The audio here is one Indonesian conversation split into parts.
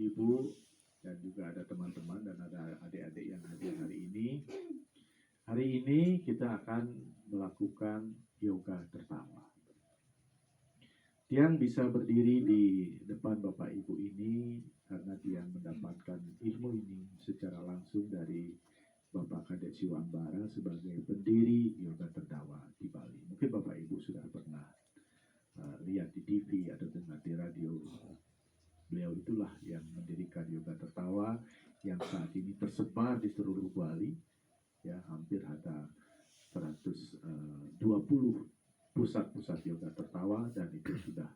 ibu-ibu, dan juga ada teman-teman dan ada adik-adik yang hadir hari ini. Hari ini kita akan melakukan yoga tertawa. Tiang bisa berdiri di depan Bapak Ibu ini karena Tiang mendapatkan ilmu ini secara langsung dari Bapak Kadek Siwambara sebagai pendiri yoga tertawa di Bali. Mungkin Bapak Ibu sudah pernah lihat di TV atau dengar di radio. Beliau itulah yang mendirikan yoga tertawa yang saat ini tersebar di seluruh Bali. Ya, hampir ada 120 pusat-pusat yoga tertawa, dan itu sudah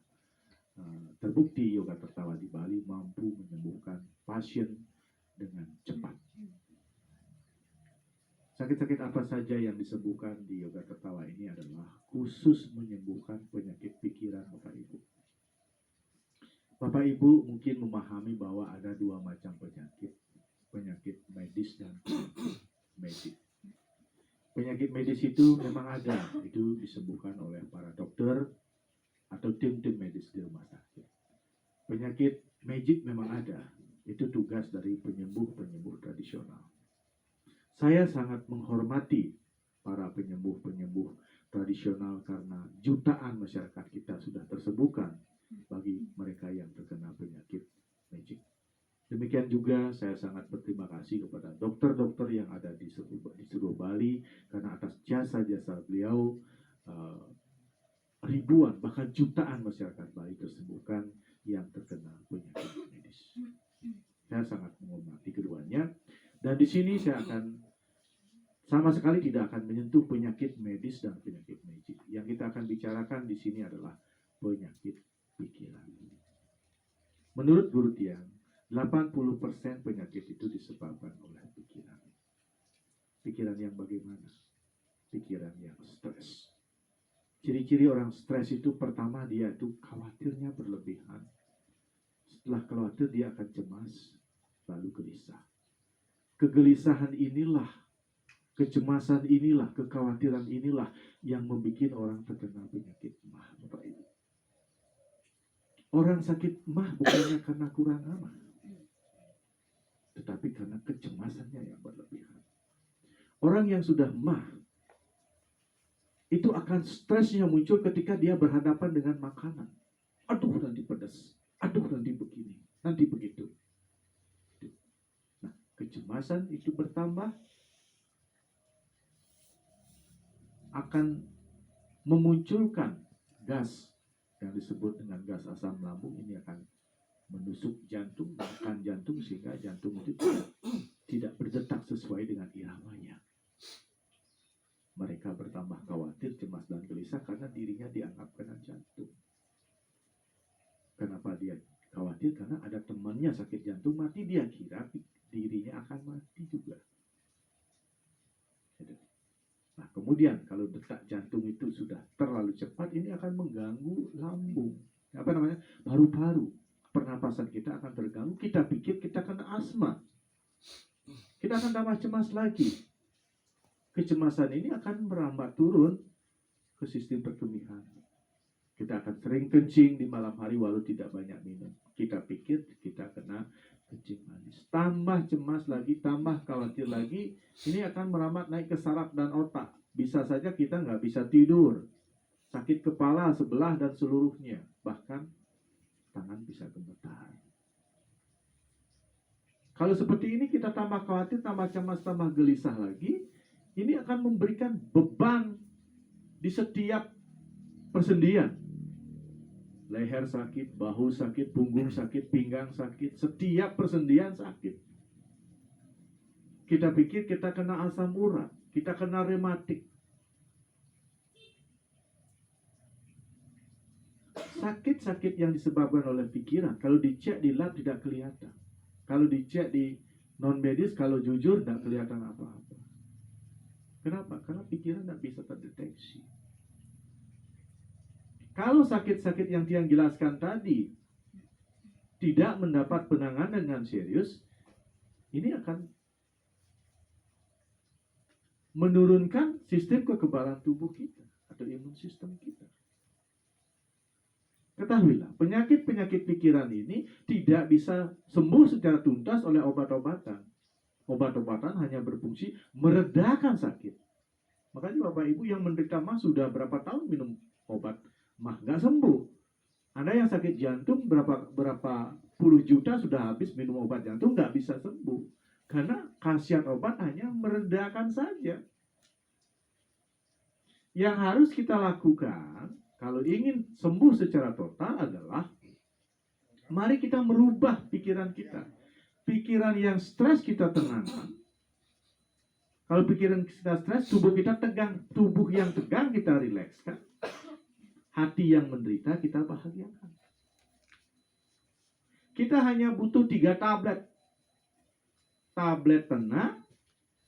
terbukti yoga tertawa di Bali mampu menyembuhkan pasien dengan cepat. Sakit-sakit apa saja yang disembuhkan di yoga tertawa ini adalah khusus menyembuhkan penyakit pikiran Bapak Ibu. Bapak Ibu mungkin memahami bahwa ada dua macam penyakit, penyakit medis dan medik. Penyakit medis itu memang ada, itu disembuhkan oleh para dokter atau tim-tim medis di rumah sakit. Penyakit magic memang ada, itu tugas dari penyembuh-penyembuh tradisional. Saya sangat menghormati para penyembuh-penyembuh tradisional karena jutaan masyarakat kita sudah tersembuhkan bagi mereka yang terkena penyakit magic. Demikian juga saya sangat berterima kasih kepada dokter-dokter yang ada di seluruh Bali karena atas jasa-jasa beliau ribuan bahkan jutaan masyarakat Bali tersembuhkan yang terkena penyakit medis. Saya sangat menghormati keduanya, dan di sini saya akan sama sekali tidak akan menyentuh penyakit medis dan penyakit magic. Yang kita akan bicarakan di sini adalah penyakit pikiran. Menurut Guru Tiang, 80% penyakit itu disebabkan oleh pikiran. Pikiran yang bagaimana? Pikiran yang stres. Ciri-ciri orang stres itu pertama dia itu khawatirnya berlebihan. Setelah khawatir dia akan cemas, lalu gelisah. Kegelisahan inilah, kecemasan inilah, kekhawatiran inilah yang membuat orang terkena penyakit mah, Bapak Ibu. Orang sakit mah bukannya karena kurang aman, tetapi karena kecemasannya yang berlebihan. Orang yang sudah mah, itu akan stresnya muncul ketika dia berhadapan dengan makanan. Aduh, nanti pedas. Aduh, nanti begini. Nanti begitu. Nah, kecemasan itu bertambah, akan memunculkan gas yang disebut dengan gas asam lambung. Ini akan menusuk jantung, menekan jantung sehingga jantung itu tidak berdetak sesuai dengan iramanya. Mereka bertambah khawatir, cemas, dan gelisah karena dirinya dianggap kena jantung. Kenapa dia khawatir? Karena ada temannya sakit jantung mati, dia kira dirinya akan mati juga. Nah, kemudian kalau detak jantung itu sudah terlalu cepat, ini akan mengganggu lambung. Paru-paru. Pernapasan kita akan terganggu. Kita pikir kita kena asma. Kita akan tambah cemas lagi. Kecemasan ini akan merambat turun ke sistem perkemihan. Kita akan sering kencing di malam hari walau tidak banyak minum. Kita pikir kita kena kencing manis. Tambah cemas lagi, tambah khawatir lagi. Ini akan merambat naik ke saraf dan otak. Bisa saja kita nggak bisa tidur. Sakit kepala sebelah dan seluruhnya. Bahkan tangan bisa gemetar. Kalau seperti ini kita tambah khawatir, tambah cemas, tambah gelisah lagi. Ini akan memberikan beban di setiap persendian. Leher sakit, bahu sakit, punggung sakit, pinggang sakit, setiap persendian sakit. Kita pikir kita kena asam urat, kita kena rematik. Sakit-sakit yang disebabkan oleh pikiran, kalau dicek di lab tidak kelihatan. Kalau dicek di non-medis, kalau jujur tidak kelihatan apa-apa. Kenapa? Karena pikiran tidak bisa terdeteksi. Kalau sakit-sakit yang Tiang jelaskan tadi tidak mendapat penanganan dengan serius, ini akan menurunkan sistem kekebalan tubuh kita atau imun sistem kita. Ketahuilah, penyakit-penyakit pikiran ini tidak bisa sembuh secara tuntas oleh obat-obatan. Obat-obatan hanya berfungsi meredakan sakit. Makanya Bapak Ibu yang menderita mah sudah berapa tahun minum obat mah nggak sembuh. Anda yang sakit jantung berapa puluh juta sudah habis minum obat jantung nggak bisa sembuh. Karena khasiat obat hanya meredakan saja. Yang harus kita lakukan kalau ingin sembuh secara total adalah mari kita merubah pikiran kita. Pikiran yang stres kita tenangkan. Kalau pikiran kita stres, tubuh kita tegang. Tubuh yang tegang kita rilekskan. Hati yang menderita kita bahagiakan. Kita hanya butuh 3 tablet. Tablet tenang,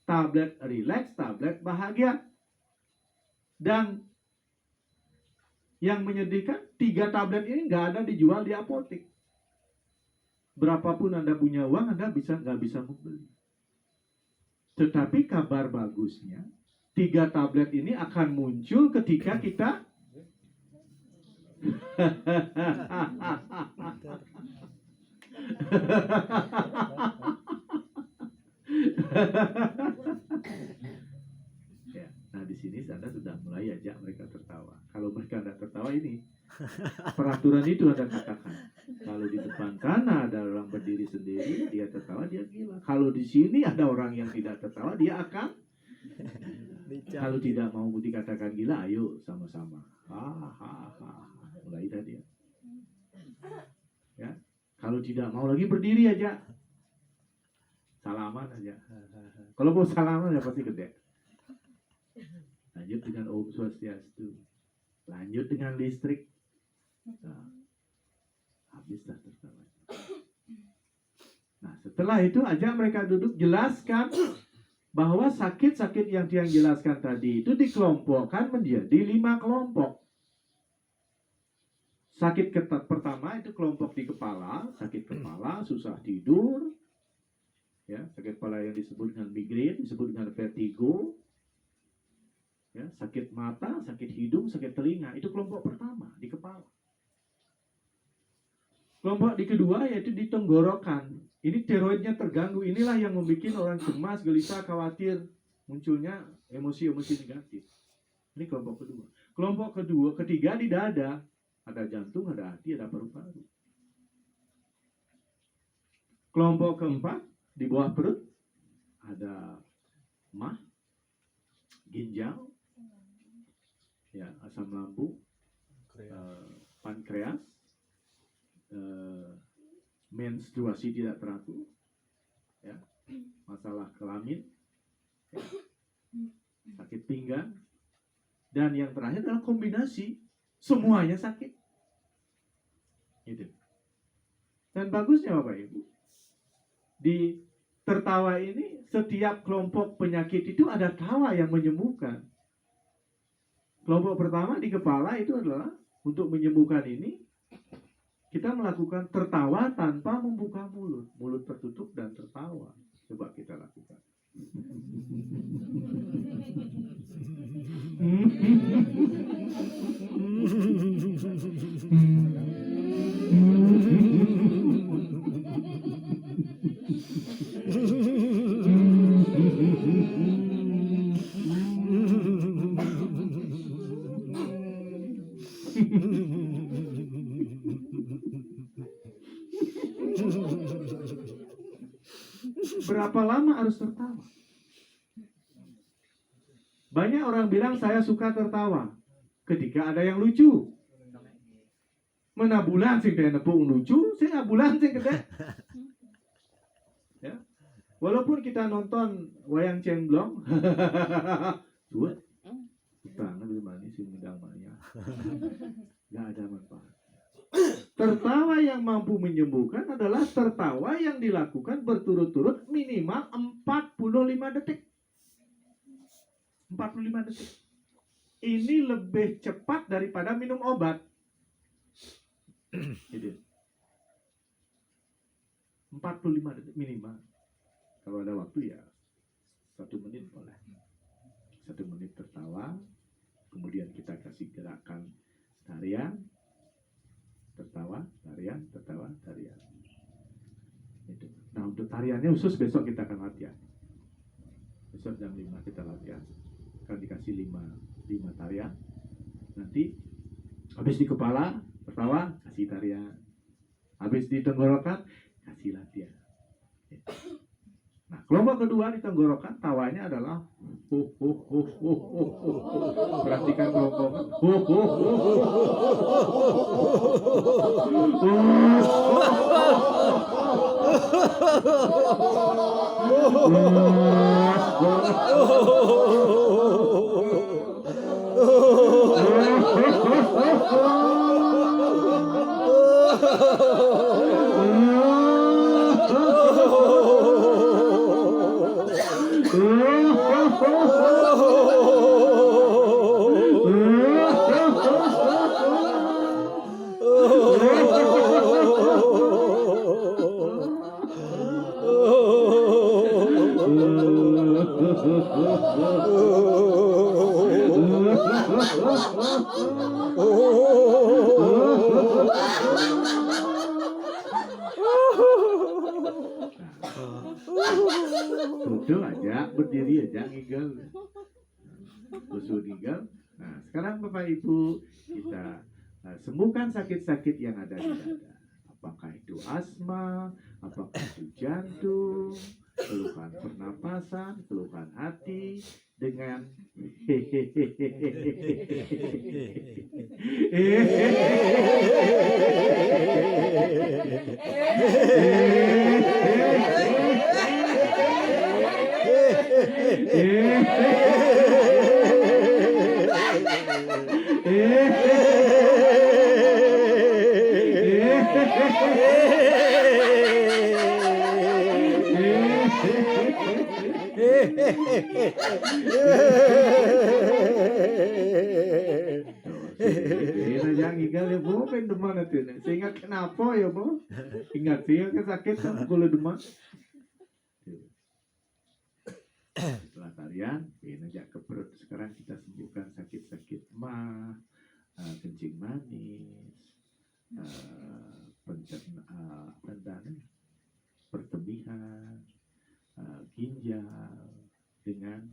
tablet rileks, tablet bahagia. Dan yang menyedihkan, 3 tablet ini nggak ada dijual di apotek. Berapapun Anda punya uang, Anda nggak bisa membeli. Tetapi kabar bagusnya, 3 tablet ini akan muncul ketika kita ya, nah di sini Anda sudah mulai ajak mereka tertawa. Kalau mereka tidak tertawa ini peraturan itu Anda katakan. Kalau di depan sana ada orang berdiri sendiri, dia tertawa, dia gila. Kalau di sini ada orang yang tidak tertawa, dia akan. Kalau tidak mau dikatakan gila, ayo sama-sama. Mulai dah dia. Ya. Kalau tidak mau lagi berdiri aja. Salaman aja. Kalau mau salaman ya pasti gede. Lanjut dengan Om Swastiastu. Lanjut dengan listrik. Nah, habislah tertawa. Nah, setelah itu ajak mereka duduk, jelaskan bahwa sakit-sakit yang dia jelaskan tadi itu dikelompokkan menjadi 5 kelompok. Sakit pertama itu kelompok di kepala, sakit kepala, susah tidur, ya, sakit kepala yang disebut dengan migrain, disebut dengan vertigo, ya, sakit mata, sakit hidung, sakit telinga, itu kelompok pertama di kepala. Kelompok di kedua yaitu di tenggorokan. Ini tiroidnya terganggu. Inilah yang membuat orang cemas, gelisah, khawatir, munculnya emosi-emosi negatif. Ini kelompok kedua. Kelompok ketiga di dada. Ada jantung, ada hati, ada paru-paru. Kelompok keempat di bawah perut ada mah, ginjal, ya, asam lambung, pankreas, menstruasi tidak teratur, ya, masalah kelamin, ya, sakit pinggang, dan yang terakhir adalah kombinasi semuanya sakit. Gitu. Dan bagusnya Bapak Ibu, di tertawa ini setiap kelompok penyakit itu ada tawa yang menyembuhkan. Kelompok pertama di kepala itu adalah untuk menyembuhkan ini kita melakukan tertawa tanpa membuka mulut. Mulut tertutup dan tertawa. Coba kita lakukan. Berapa lama harus tertawa? Banyak orang bilang saya suka tertawa ketika ada yang lucu. Mana bulan sing teh nepung lucu, saya bulan sing gede. Ya. Walaupun kita nonton wayang cemblong, buat tangan gimana sih medang maya. Nggak ada manfaat. Tertawa yang mampu menyembuhkan adalah tertawa yang dilakukan berturut-turut minimal 45 detik. 45 detik. Ini lebih cepat daripada minum obat. Jadi 45 detik minimal. Kalau ada waktu ya 1 menit boleh. 1 menit tertawa, kemudian kita kasih gerakan tarian, tertawa, tarian, tertawa, tarian. Itu. Nah, untuk tariannya khusus besok kita akan latihan. Besok jam 5 kita latihan. Akan dikasih 5 tarian. Nanti habis di kepala, tertawa, kasih tarian. Habis di tenggorokan, kasih latihan. Nah, kelompok kedua di tenggorokan, tawanya adalah perhatikan kelompok. Duduk aja, berdiri aja, ngigel. Usul ngigel. Nah, sekarang Bapak Ibu, kita sembuhkan sakit-sakit yang ada di dada. Apakah itu asma, apakah itu jantung, keluhan pernapasan, keluhan hati, dengan Sehingga kenapa ya Bu? Ingat sih yang sakit kan kalau demam. Setelah tarian, aja ke perut. Sekarang kita sembuhkan sakit-sakit mah, kencing manis, pertebihan, ginjal dengan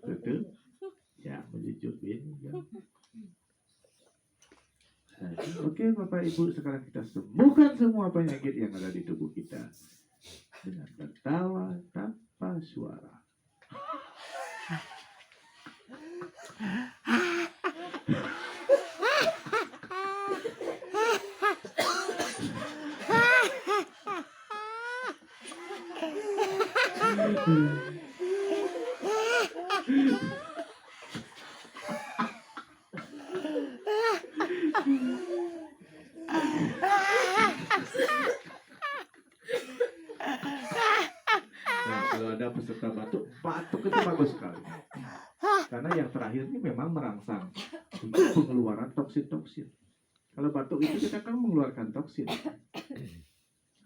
betul ya, menunjuk ini ya. Oke Bapak Ibu, sekarang kita sembuhkan semua penyakit yang ada di tubuh kita dengan tertawa tanpa suara. Kalau ada peserta batuk itu bagus sekali. Karena yang terakhir ini memang merangsang untuk pengeluaran toksin-toksin. Kalau batuk itu kita kan mengeluarkan toksin.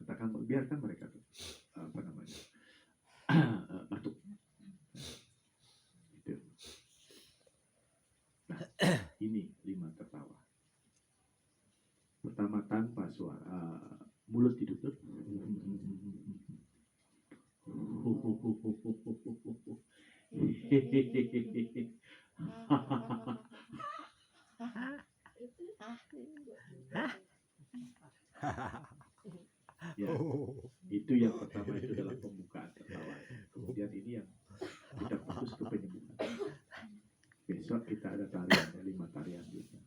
Katakan biarkan mereka batuk. Gitu. Nah, ini 5 tertawa. Pertama tanpa suara, mulut ditutup. Ya, itu yang pertama, itu adalah pembukaan tertawa. Kemudian Besok kita ada tarian, ada 5 tarian juga.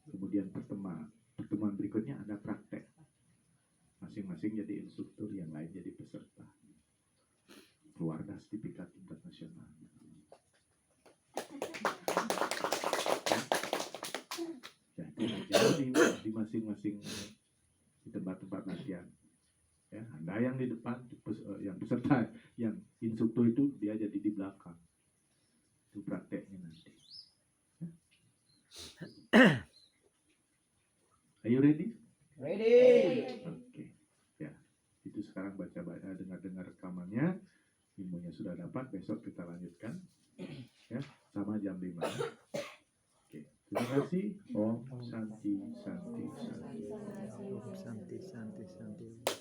Kemudian pertemuan berikutnya ada praktek. Masing-masing jadi instruktur, yang lain jadi peserta. Keluarga sertifikat tingkat nasional. Jadi di masing-masing di tempat-tempat latihan. Ya, Anda yang di depan, yang peserta, yang instruktur itu dia jadi di belakang. Itu prakteknya nanti. Are you ready? Ready. Oke. Ya, itu sekarang baca-baca, dengar-dengar rekamannya. Ilmunya sudah dapat, besok kita lanjutkan. Ya, sama jam 5. Oke. Terima kasih. Om Santi Santi Santi. Santi, santi, santi.